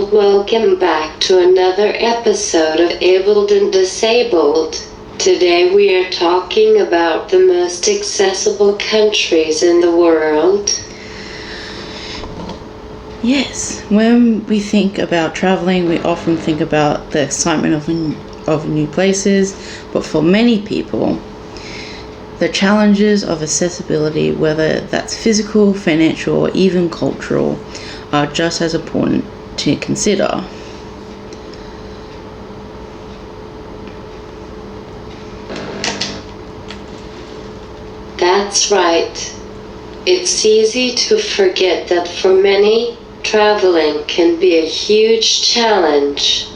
people, welcome back to another episode of Abled and Disabled. Today we are talking about the most accessible countries in the world. Yes, when we think about traveling, we often think about the excitement of new places, but for many people, the challenges of accessibility, whether that's physical, financial, or even cultural, are just as important to consider. That's right. It's easy to forget that for many, traveling can be a huge challenge.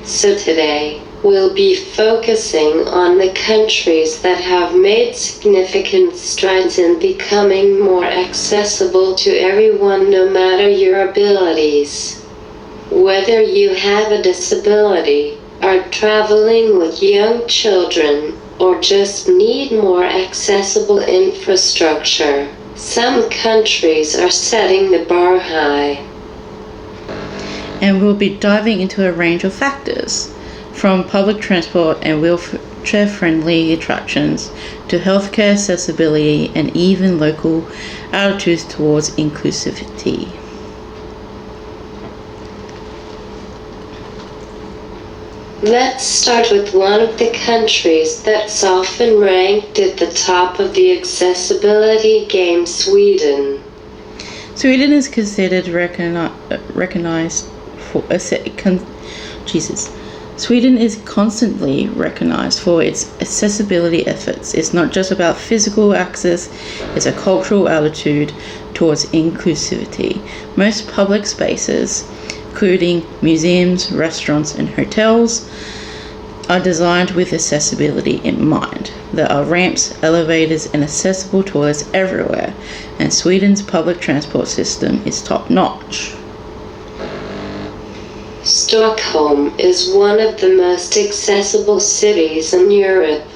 So today, we'll be focusing on the countries that have made significant strides in becoming more accessible to everyone no matter your abilities. Whether you have a disability, are traveling with young children, or just need more accessible infrastructure, some countries are setting the bar high. And we'll be diving into a range of factors, from public transport and wheelchair-friendly attractions to healthcare accessibility and even local attitudes towards inclusivity. Let's start with one of the countries that's often ranked at the top of the accessibility game, Sweden. Sweden is considered recognized for Sweden is constantly recognized for its accessibility efforts. It's not just about physical access, it's a cultural attitude towards inclusivity. Most public spaces, including museums, restaurants, and hotels, are designed with accessibility in mind. There are ramps, elevators, and accessible toilets everywhere, and Sweden's public transport system is top-notch. Stockholm is one of the most accessible cities in Europe.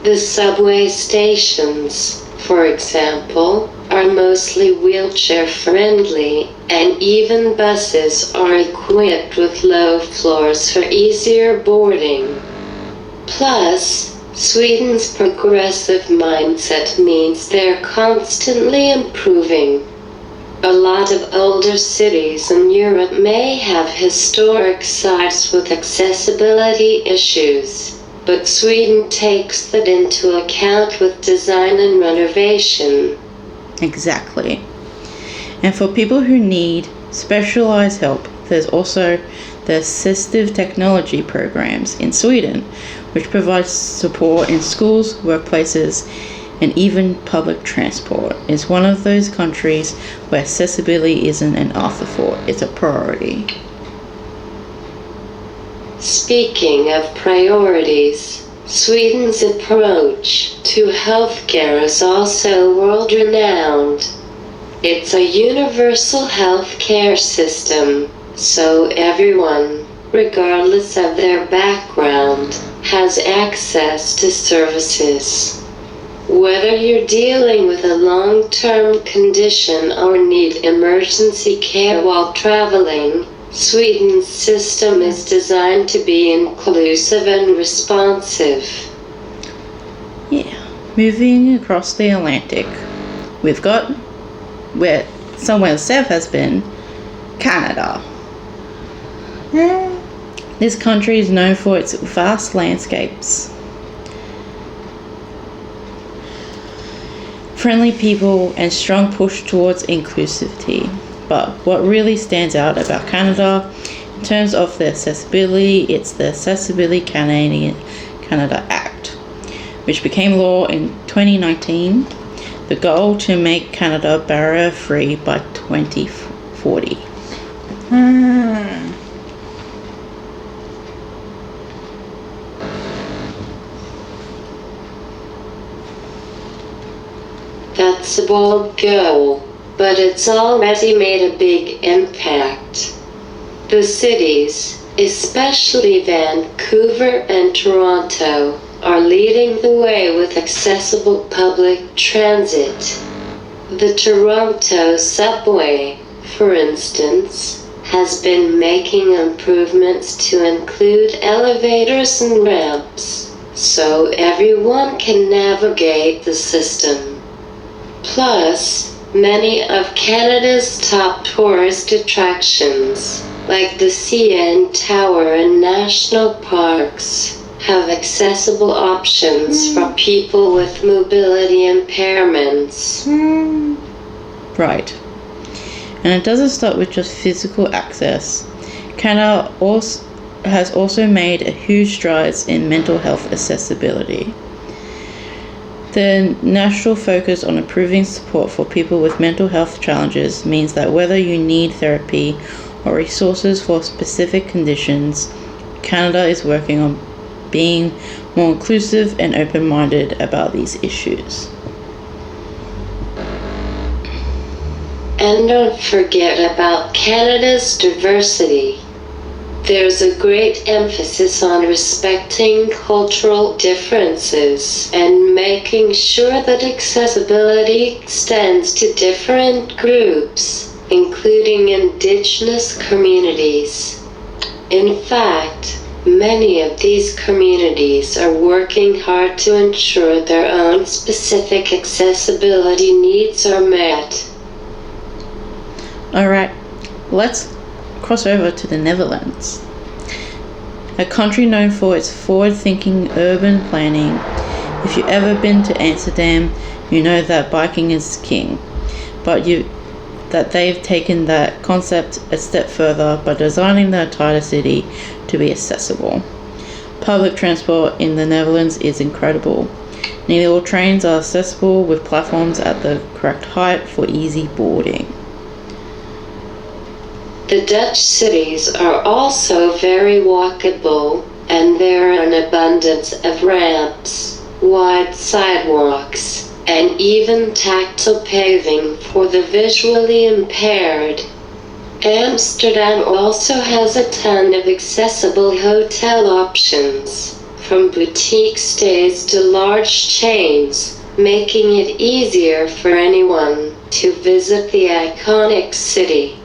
The subway stations, for example, are mostly wheelchair-friendly, and even buses are equipped with low floors for easier boarding. Plus, Sweden's progressive mindset means they're constantly improving. A lot of older cities in Europe may have historic sites with accessibility issues, but Sweden takes that into account with design and renovation. Exactly. And for people who need specialized help, there's also the assistive technology programs in Sweden, which provides support in schools, workplaces, and even public transport. It's one of those countries where accessibility isn't an afterthought, it's a priority. Speaking of priorities, Sweden's approach to healthcare is also world-renowned. It's a universal healthcare system, so everyone, regardless of their background, has access to services. Whether you're dealing with a long-term condition or need emergency care while traveling, Sweden's system is designed to be inclusive and responsive. Yeah, moving across the Atlantic, we've got where somewhere Sev has been, Canada. This country is known for its vast landscapes, friendly people, and strong push towards inclusivity. But what really stands out about Canada in terms of the accessibility, it's the Accessibility Canada Act, which became law in 2019. The goal to make Canada barrier-free by 2040. That's a bold goal, but it's already made a big impact. The cities, especially Vancouver and Toronto, are leading the way with accessible public transit. The Toronto subway, for instance, has been making improvements to include elevators and ramps, so everyone can navigate the system. Plus, many of Canada's top tourist attractions, like the CN Tower and national parks, have accessible options for people with mobility impairments. Right. And it doesn't stop with just physical access. Canada has also made a huge strides in mental health accessibility. The national focus on improving support for people with mental health challenges means that whether you need therapy or resources for specific conditions, Canada is working on being more inclusive and open-minded about these issues. And don't forget about Canada's diversity. There's a great emphasis on respecting cultural differences and making sure that accessibility extends to different groups, including Indigenous communities. In fact, many of these communities are working hard to ensure their own specific accessibility needs are met. Alright, let's cross over to the Netherlands. A country known for its forward-thinking urban planning. If you've ever been to Amsterdam, you know that biking is king. But that they've taken that concept a step further by designing the entire city to be accessible. Public transport in the Netherlands is incredible. Nearly all trains are accessible with platforms at the correct height for easy boarding. The Dutch cities are also very walkable, and there are an abundance of ramps, wide sidewalks, and even tactile paving for the visually impaired. Amsterdam also has a ton of accessible hotel options, from boutique stays to large chains, making it easier for anyone to visit the iconic city.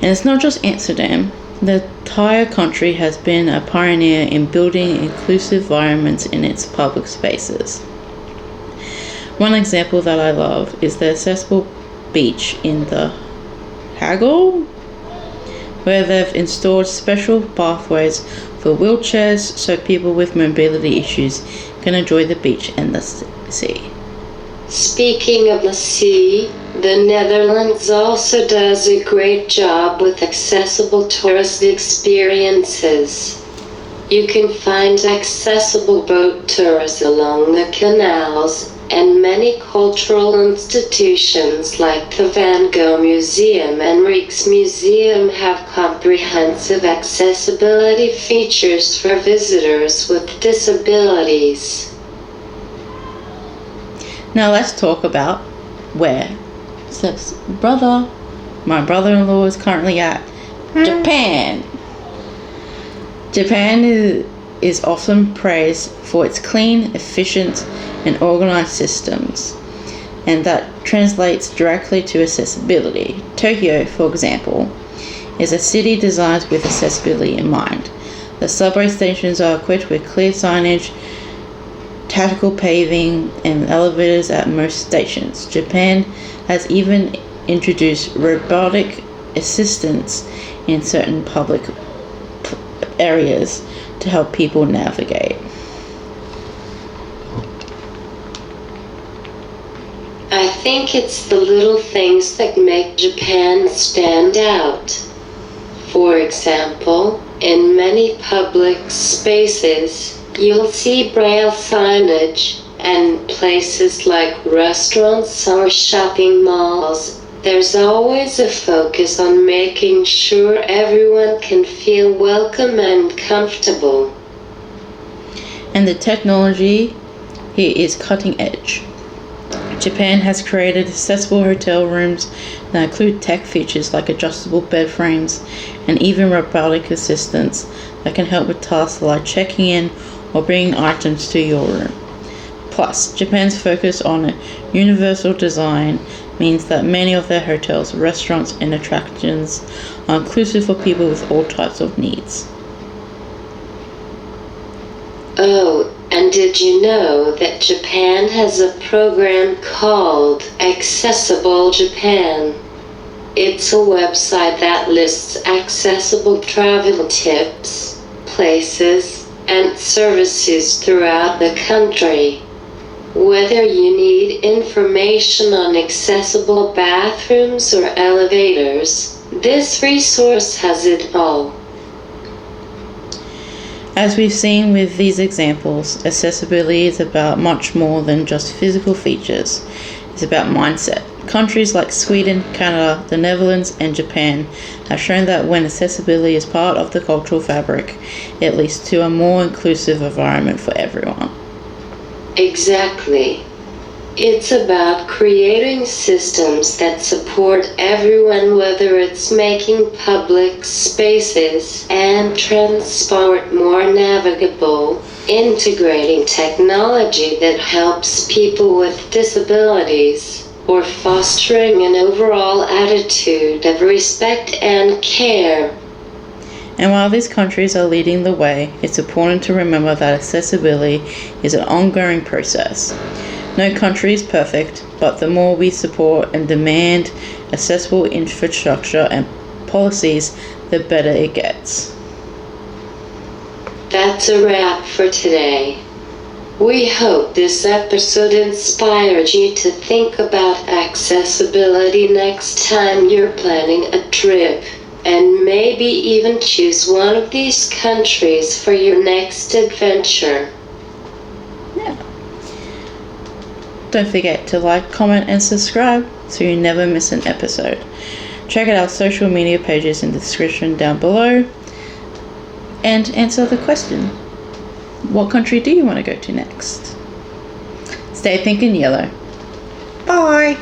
And it's not just Amsterdam. The entire country has been a pioneer in building inclusive environments in its public spaces. One example that I love is the accessible beach in the Hagel, where they've installed special pathways for wheelchairs so people with mobility issues can enjoy the beach and the sea. Speaking of the sea, the Netherlands also does a great job with accessible tourist experiences. You can find accessible boat tours along the canals, and many cultural institutions like the Van Gogh Museum and Rijksmuseum have comprehensive accessibility features for visitors with disabilities. Now let's talk about where my brother-in-law is currently at Japan. Japan is often praised for its clean, efficient, and organized systems, and that translates directly to accessibility. Tokyo, for example, is a city designed with accessibility in mind. The subway stations are equipped with clear signage, tactile paving, and elevators at most stations. Japan has even introduced robotic assistance in certain public areas to help people navigate. I think it's the little things that make Japan stand out. For example, in many public spaces, you'll see braille signage, and places like restaurants or shopping malls, there's always a focus on making sure everyone can feel welcome and comfortable. And the technology here is cutting edge. Japan has created accessible hotel rooms that include tech features like adjustable bed frames and even robotic assistants that can help with tasks like checking in or bringing items to your room. Plus, Japan's focus on universal design means that many of their hotels, restaurants, and attractions are inclusive for people with all types of needs. Oh, and did you know that Japan has a program called Accessible Japan? It's a website that lists accessible travel tips, places, and services throughout the country. Whether you need information on accessible bathrooms or elevators, this resource has it all. As we've seen with these examples, accessibility is about much more than just physical features. It's about mindset. Countries like Sweden, Canada, the Netherlands, and Japan have shown that when accessibility is part of the cultural fabric, it leads to a more inclusive environment for everyone. Exactly. It's about creating systems that support everyone, whether it's making public spaces and transport more navigable, integrating technology that helps people with disabilities, or fostering an overall attitude of respect and care. And while these countries are leading the way, it's important to remember that accessibility is an ongoing process. No country is perfect, but the more we support and demand accessible infrastructure and policies, the better it gets. That's a wrap for today. We hope this episode inspired you to think about accessibility next time you're planning a trip, and maybe even choose one of these countries for your next adventure. Yeah. Don't forget to like, comment, and subscribe so you never miss an episode. Check out our social media pages in the description down below and answer the question: what country do you want to go to next? Stay pink and yellow. Bye!